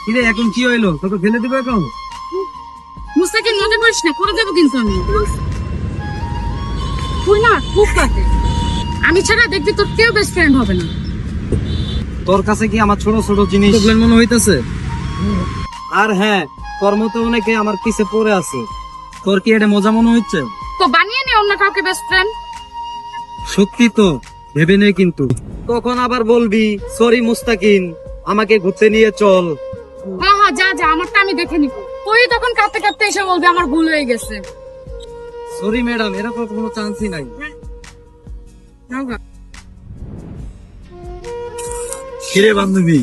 কিরে এখন কি হইলো, তোকে ফেলে দিবো এখন? মুস্তাকিম মজা করিস না, করে দেবো কিন্তু আমি। তুই না খুব কাটে, আমি ছাড়া দেখবি তোর কেউ বেস্ট ফ্রেন্ড হবে না। তোর কাছে কি আমার ছোট ছোট জিনিস মনে হইতেছে? আর হ্যাঁ, তোর মতো অনেকে আমার পিছে পড়ে আছে। তোর কি এটা মজা মনে হচ্ছে? তো বানিয়ে নে অন্য কাউকে বেস্ট ফ্রেন্ড। সত্যি তো, ভেবে নে কিন্তু। তখন আবার বলবি সরি মুস্তাকিম, আমাকে ঘুরতে নিয়ে চল। হ্যাঁ হ্যাঁ, যা যা, আমারটা আমি দেখে নিব। তুই তখন কাঁদতে কাঁদতে এসে বলবি আমার ভুল হয়ে গেছে। সরি ম্যাডাম, এরকম কোনো চান্সই নাই। কিরে বান্ধবী,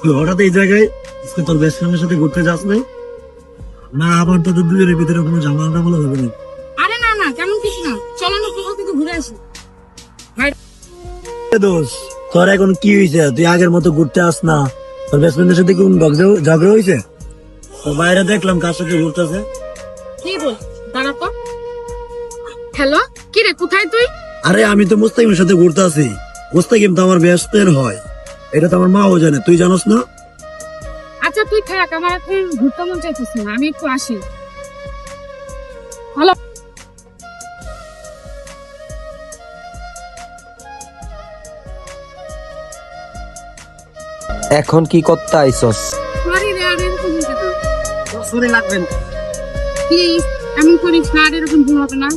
তুই হঠাৎ এই জায়গায় আজকে তোর বেস্ট ফ্রেন্ডের সাথে ঘুরতে যাস নাই? না আবার তোদের দুজনের ভিতরে কোনো ঝামেলা বলে হবে না? আরে না না, কেমন কিছু না, চলো না কোথাও থেকে ঘুরে আসি। দোষ, তোর এখন কি হয়েছে? তুই আগের মতো ঘুরতে আস না? তোর বেস্ট ফ্রেন্ডের সাথে কোন ঝগড়া হয়েছে? তোর বাইরে দেখলাম কার সাথে ঘুরতেছে। কি বল, দাঁড়া তো। হ্যালো, কি রে, কোথায় তুই? আরে আমি তো মুস্তাকিমের সাথে ঘুরতে আছি। মুস্তাকিম তো আমার বেস্ট ফ্রেন্ড হয়, এটা তো আমার মাও জানে, তুই জানোস না? আচ্ছা তুই থাক, আমার এখন ঘুরতে মন চাইতেছে না, আমি একটু আসি। হ্যালো। এখন কি করতে আইসস? সরি রে, আর এরকম হবে না। সরি লাগবে না। প্লিজ এমন করিস না, আর এরকম ভুল হবে না।